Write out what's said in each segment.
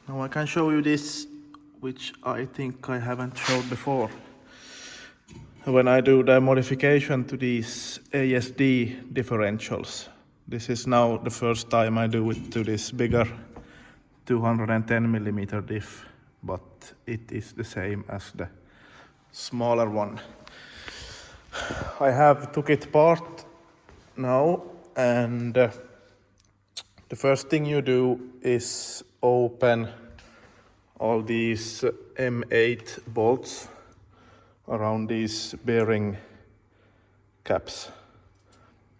Now I can show you this, which I think I haven't showed before. When I do the modification to these ASD differentials, this is now the first time I do it to this bigger 210mm diff, but it is the same as the smaller one. I have took it apart now, and the first thing you do is open all these M8 bolts around these bearing caps.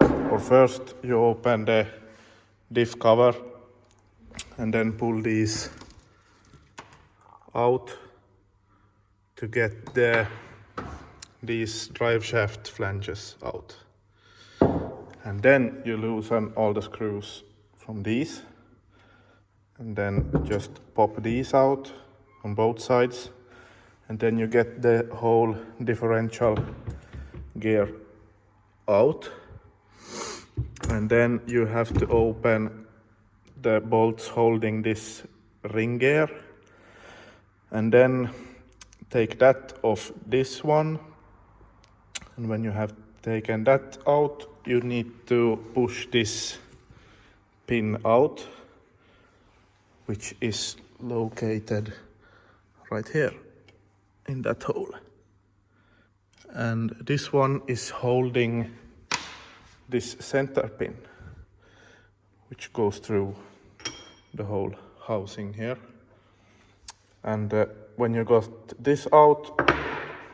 Or first you open the diff cover and then pull these out to get these drive shaft flanges out. And then you loosen all the screws from these, and then just pop these out on both sides, and then you get the whole differential gear out. And then you have to open the bolts holding this ring gear, and then take that off this one. And when you have taken that out, you need to push this pin out, which is located right here in that hole. And this one is holding this center pin, which goes through the whole housing here. And when you got this out,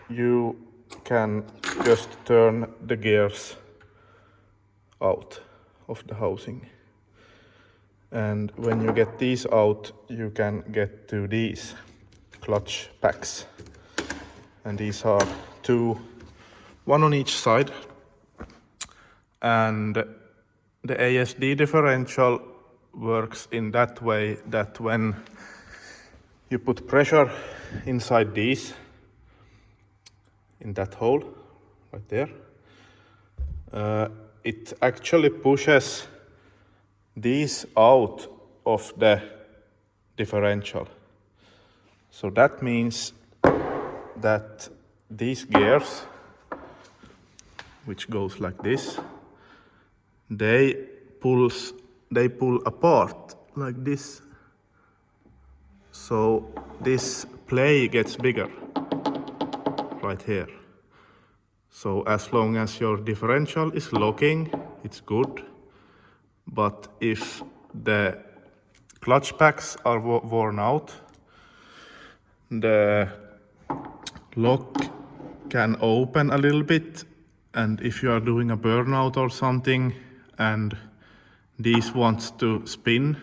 you can just turn the gears out of the housing. And when you get these out, you can get to these clutch packs. And these are two, one on each side. And the ASD differential works in that way that when you put pressure inside these, in that hole right there, it actually pushes these out of the differential. So that means that these gears, which goes like this, they pull apart like this. So this play gets bigger right here. So as long as your differential is locking, it's good. But if the clutch packs are worn out, the lock can open a little bit, and if you are doing a burnout or something and these wants to spin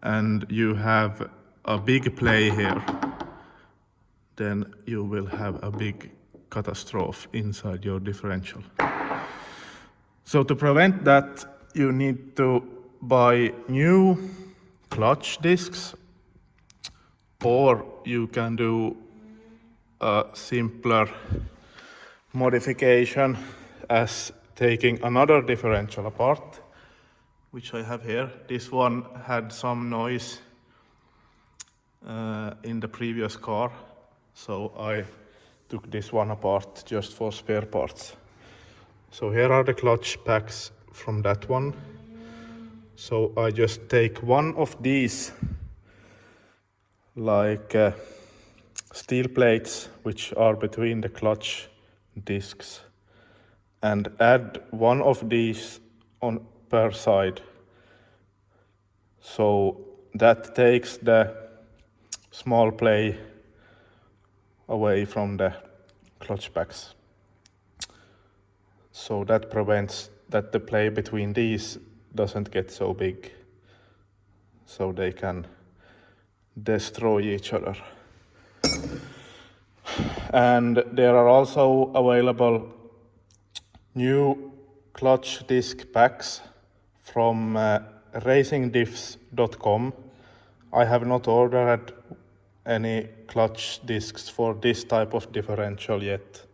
and you have a big play here, then you will have a big catastrophe inside your differential. So to prevent that, you need to buy new clutch discs, or you can do a simpler modification as taking another differential apart, which I have here. This one had some noise in the previous car, so I took this one apart just for spare parts. So here are the clutch packs from that one. So I just take one of these like steel plates which are between the clutch discs, and add one of these on per side. So that takes the small play away from the clutch packs. So that prevents that the play between these doesn't get so big, so they can destroy each other. And there are also available new clutch disc packs from racingdiffs.com. I have not ordered any clutch discs for this type of differential yet,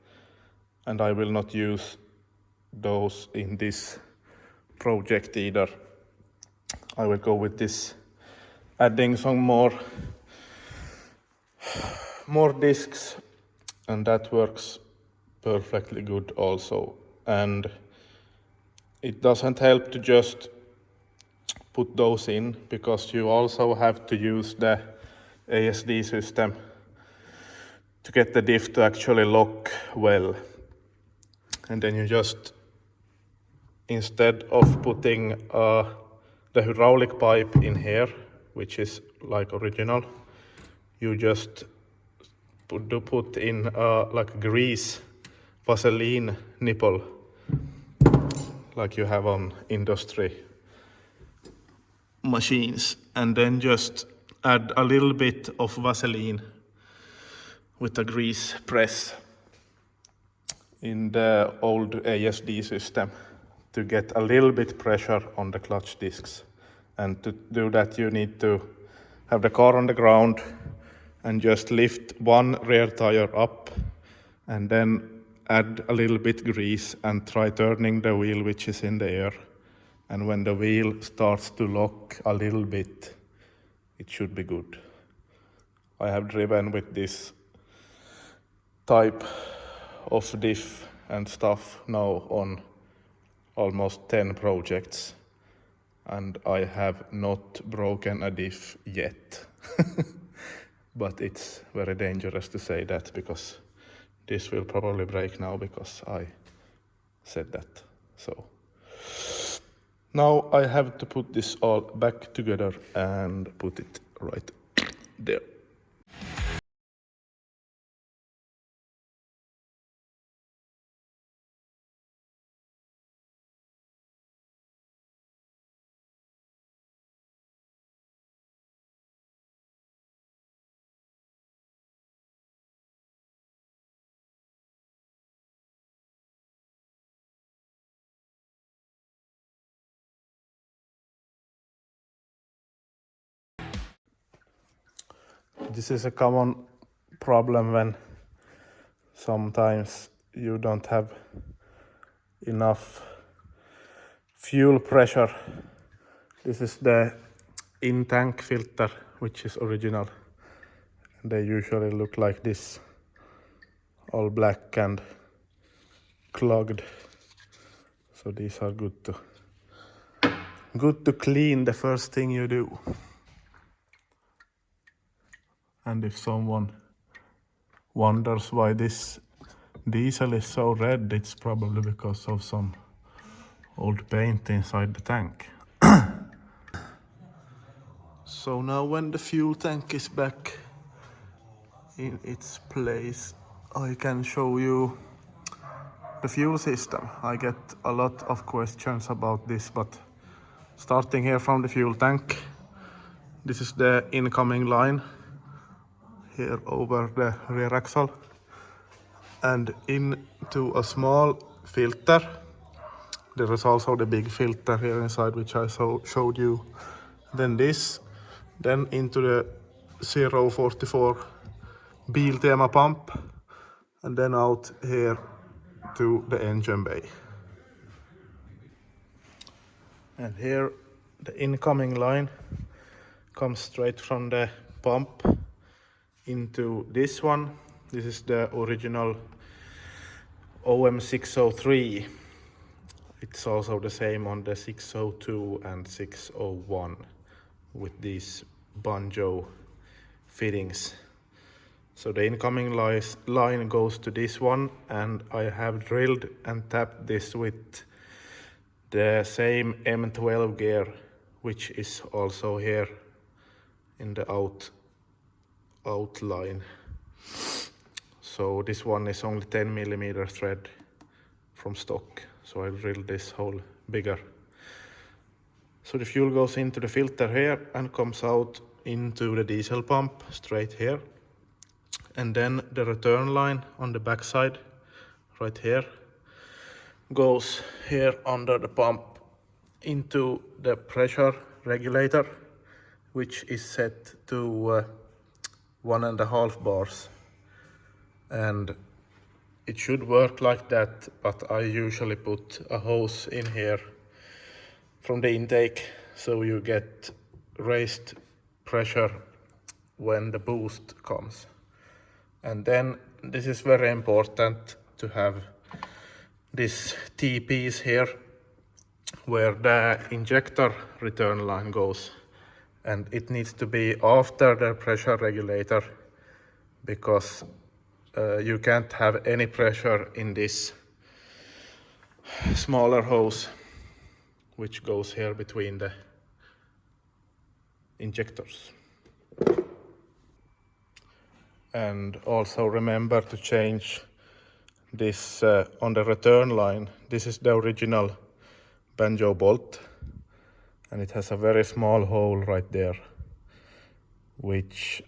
and I will not use those in this project either. I will go with this adding some more discs, and that works perfectly good also. And it doesn't help to just put those in, because you also have to use the ASD system to get the diff to actually lock well. And then you just, instead of putting the hydraulic pipe in here, which is like original, you just put in like grease Vaseline nipple, like you have on industry machines, and then just add a little bit of Vaseline with a grease press in the old ASD system to get a little bit pressure on the clutch discs. And to do that, you need to have the car on the ground and just lift one rear tire up and then add a little bit grease and try turning the wheel which is in the air. And when the wheel starts to lock a little bit, it should be good. I have driven with this type of diff and stuff now on almost 10 projects, and I have not broken a diff yet. But it's very dangerous to say that, because this will probably break now because I said that. So now I have to put this all back together and put it right there. This is a common problem when sometimes you don't have enough fuel pressure. This is the in-tank filter, which is original. They usually look like this, all black and clogged. So these are good to clean the first thing you do. And if someone wonders why this diesel is so red, it's probably because of some old paint inside the tank. So now when the fuel tank is back in its place, I can show you the fuel system. I get a lot of questions about this, but starting here from the fuel tank, this is the incoming line here over the rear axle, and into a small filter. There is also the big filter here inside, which I showed you. Then this, then into the 044 Biltema pump, and then out here to the engine bay. And here the incoming line comes straight from the pump into this one. This is the original OM603. It's also the same on the 602 and 601 with these banjo fittings. So the incoming line goes to this one, and I have drilled and tapped this with the same M12 gear, which is also here in the outline. So this one is only 10mm thread from stock, so I drilled this hole bigger. So the fuel goes into the filter here and comes out into the diesel pump straight here. And then the return line on the back side, right here, goes here under the pump into the pressure regulator, which is set to 1.5 bars. And it should work like that, but I usually put a hose in here from the intake, so you get raised pressure when the boost comes. And then this is very important to have this T piece here where the injector return line goes, and it needs to be after the pressure regulator, because you can't have any pressure in this smaller hose which goes here between the injectors. And also remember to change this on the return line. This is the original banjo bolt, and it has a very small hole right there which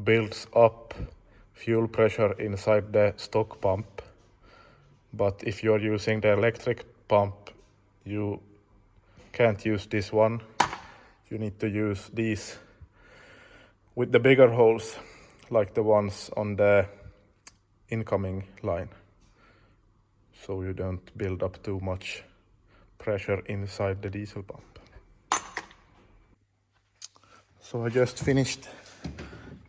builds up fuel pressure inside the stock pump. But if you're using the electric pump, you can't use this one. You need to use these with the bigger holes, like the ones on the incoming line, so you don't build up too much pressure inside the diesel pump. So I just finished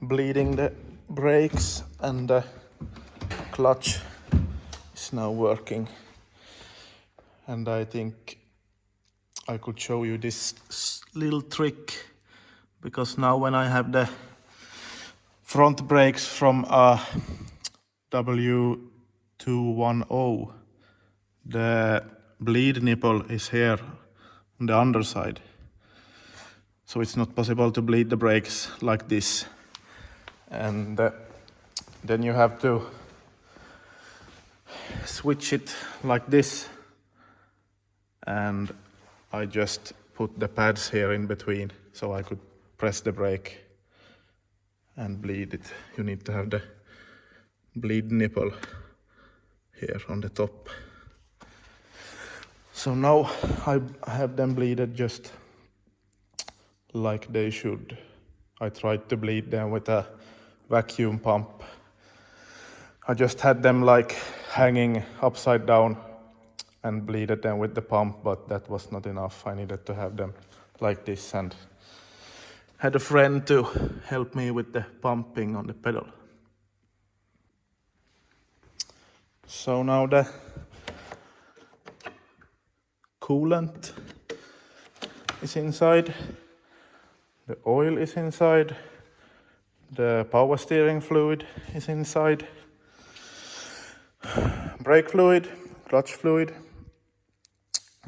bleeding the brakes, and the clutch is now working. And I think I could show you this little trick, because now when I have the front brakes from a W210, the bleed nipple is here on the underside. So it's not possible to bleed the brakes like this. And then you have to switch it like this. And I just put the pads here in between so I could press the brake and bleed it. You need to have the bleed nipple here on the top. So now I have them bleeded just like they should. I tried to bleed them with a vacuum pump. I just had them like hanging upside down and bleeded them with the pump, but that was not enough. I needed to have them like this, and had a friend to help me with the pumping on the pedal. So now the coolant is inside, the oil is inside, the power steering fluid is inside, brake fluid, clutch fluid.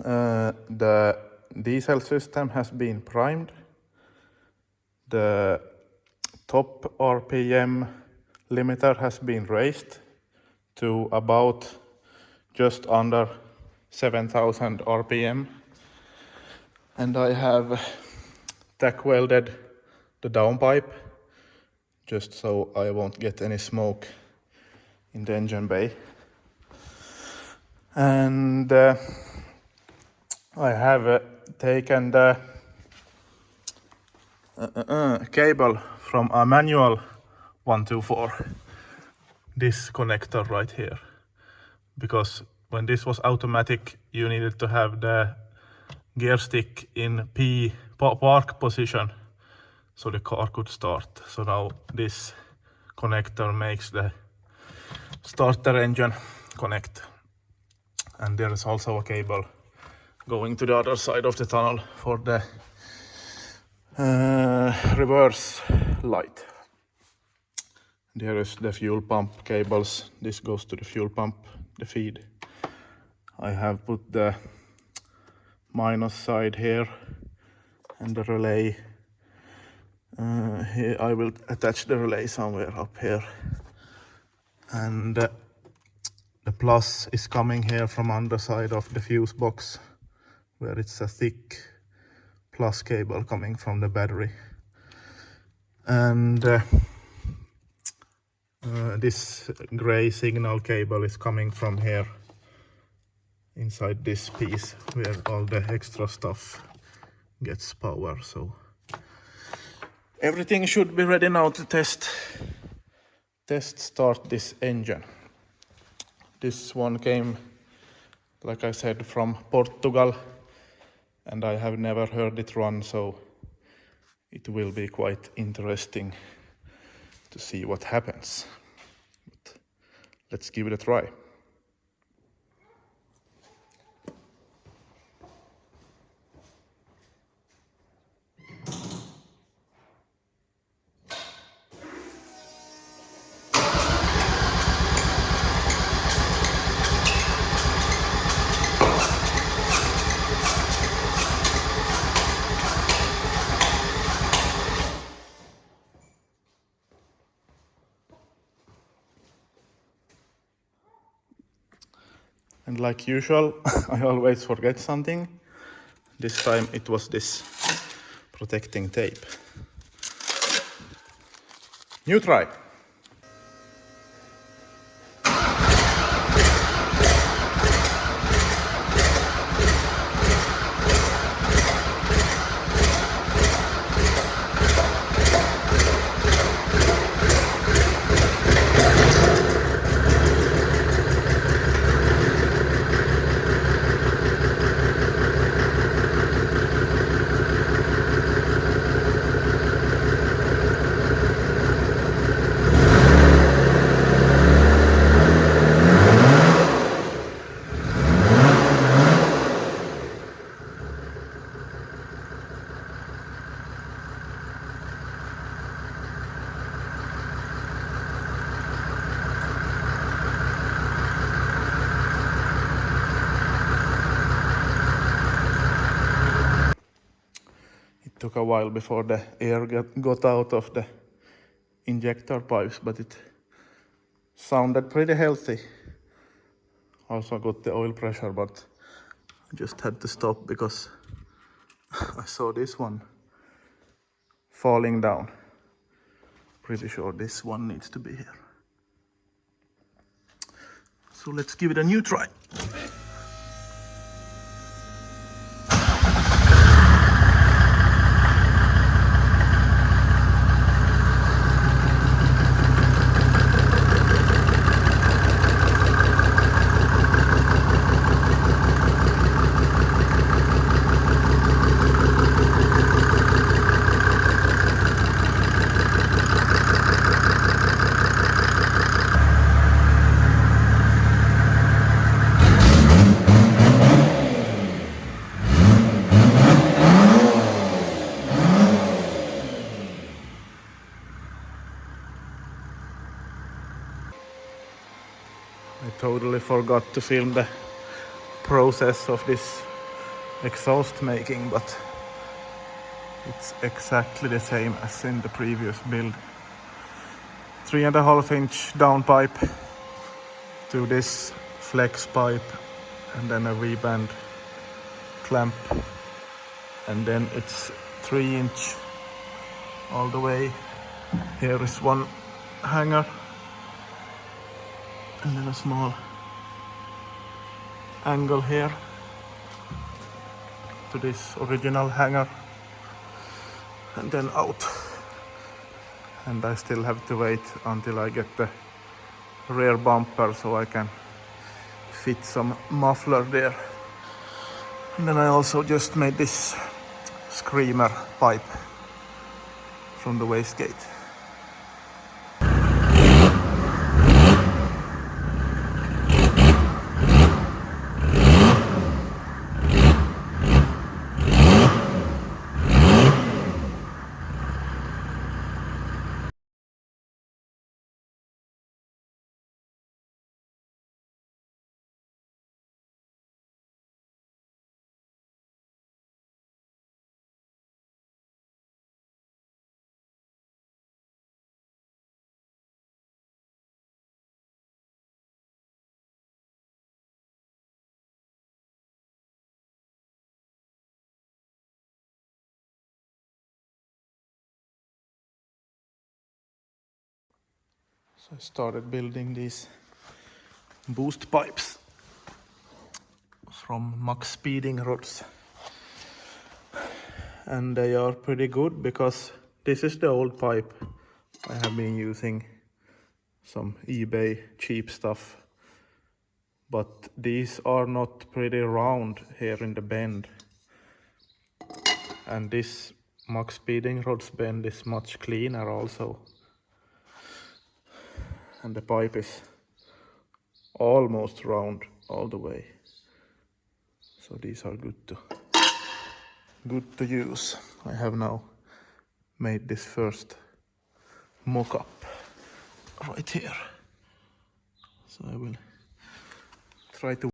The diesel system has been primed. The top RPM limiter has been raised to about just under 7,000 RPM. And I have tack welded the downpipe just so I won't get any smoke in the engine bay. And I have taken the cable from a manual 124, this connector right here, because when this was automatic you needed to have the gear stick in park position so the car could start. So now this connector makes the starter engine connect. And there is also a cable going to the other side of the tunnel for the reverse light. There is the fuel pump cables. This goes to the fuel pump, the feed. I have put the minus side here and the relay. Here I will attach the relay somewhere up here. And the plus is coming here from underside of the fuse box, where it's a thick plus cable coming from the battery. And this gray signal cable is coming from here inside this piece where all the extra stuff gets power. So everything should be ready now to test start this engine. This one came, like I said, from Portugal, and I have never heard it run, so it will be quite interesting to see what happens. But let's give it a try. And like usual, I always forget something. This time it was this protecting tape. New try. Took a while before the air got out of the injector pipes, but it sounded pretty healthy. Also got the oil pressure, but I just had to stop because I saw this one falling down. Pretty sure this one needs to be here. So let's give it a new try. I totally forgot to film the process of this exhaust making, but it's exactly the same as in the previous build. 3.5 inch down pipe to this flex pipe, and then a V-band clamp, and then it's 3 inch all the way. Here is one hanger, and then a small angle here to this original hanger, and then out. And I still have to wait until I get the rear bumper so I can fit some muffler there. And then I also just made this screamer pipe from the wastegate. So I started building these boost pipes from max speeding rods, and they are pretty good because this is the old pipe I have been using, some eBay cheap stuff, but these are not pretty round here in the bend, and this max speeding rod's bend is much cleaner also. And the pipe is almost round all the way. So these are good to use. I have now made this first mock-up right here. So I will try to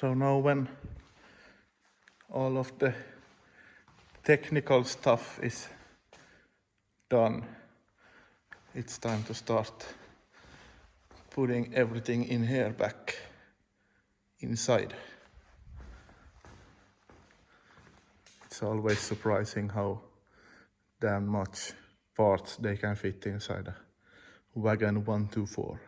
So now when all of the technical stuff is done, it's time to start putting everything in here back inside. It's always surprising how damn much parts they can fit inside a wagon 124.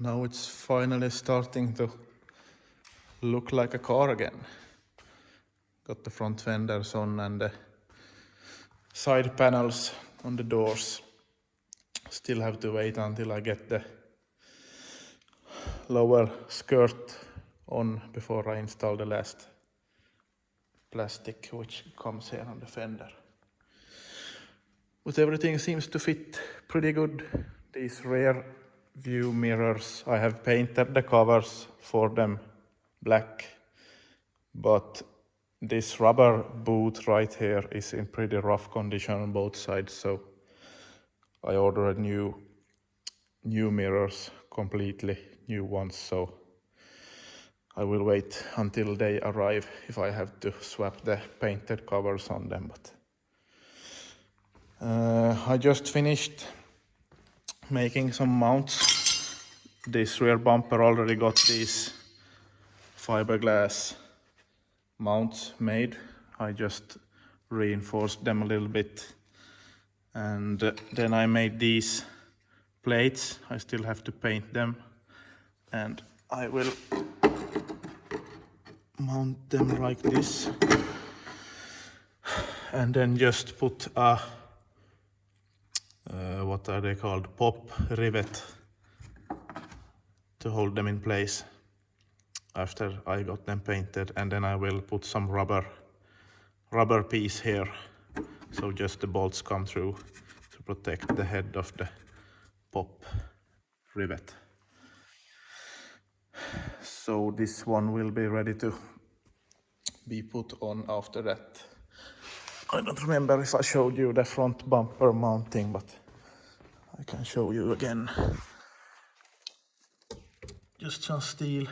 Now it's finally starting to look like a car again. Got the front fenders on and the side panels on the doors. Still have to wait until I get the lower skirt on before I install the last plastic which comes here on the fender. But everything seems to fit pretty good. These rear view mirrors, I have painted the covers for them black, but this rubber boot right here is in pretty rough condition on both sides, so I ordered new mirrors, completely new ones, so I will wait until they arrive if I have to swap the painted covers on them. But I just finished making some mounts. This rear bumper already got these fiberglass mounts made. I just reinforced them a little bit, and then I made these plates. I still have to paint them, and I will mount them like this, and then just put a what are they called, pop rivet to hold them in place after I got them painted. And then I will put some rubber piece here, so just the bolts come through to protect the head of the pop rivet. So this one will be ready to be put on after that. I don't remember if I showed you the front bumper mounting, but I can show you again. Just some steel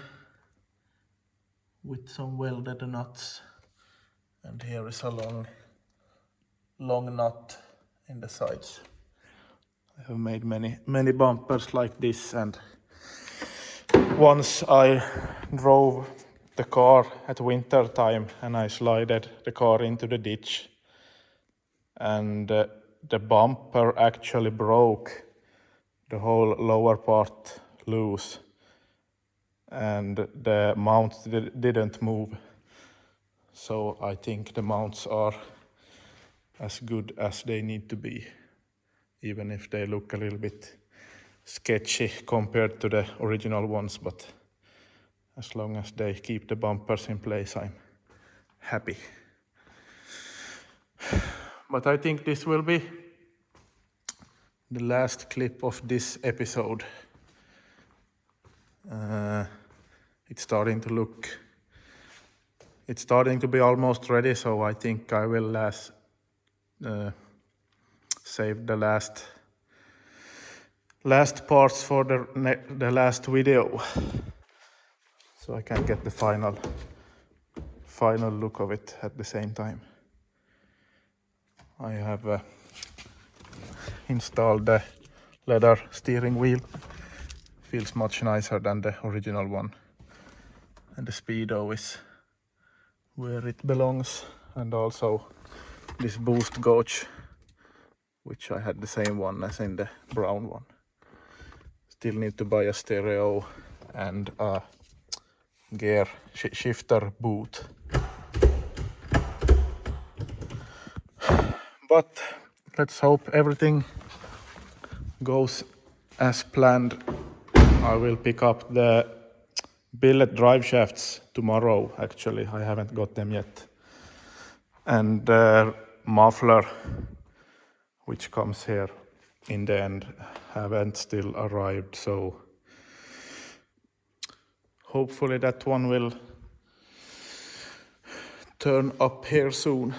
with some welded nuts, and here is a long nut in the sides. I have made many bumpers like this, and once I drove the car at winter time and I slided the car into the ditch, and the bumper actually broke, the whole lower part loose, and the mounts didn't move. So I think the mounts are as good as they need to be, even if they look a little bit sketchy compared to the original ones, but as long as they keep the bumpers in place, I'm happy. But I think this will be the last clip of this episode. It's starting to be almost ready, so I think I will save the last parts for the last video, so I can get the final look of it at the same time. I have installed the leather steering wheel. Feels much nicer than the original one, and the speedo is where it belongs, and also this boost gauge, which I had the same one as in the brown one. Still need to buy a stereo and a gear shifter boot. But let's hope everything goes as planned. I will pick up the billet drive shafts tomorrow, actually. I haven't got them yet. And the muffler, which comes here in the end, haven't still arrived. So hopefully that one will turn up here soon.